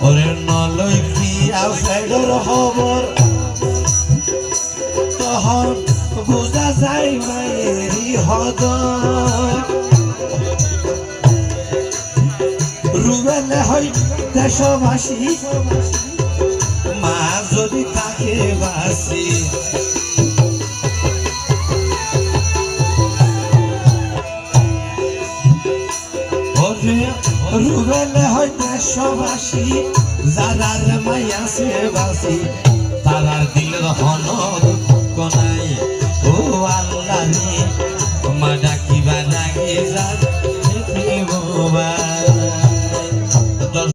ওরে নলই প্রিয়া ফেডর খবর তখন বুঝা যায় মায়েরই হদ রুবেলে হয় দেশবাসী মা যদি থাকে বাসি রুবেলে হয় দেশবাসী যারার মাই আছে বাসি তারার দিলের হনর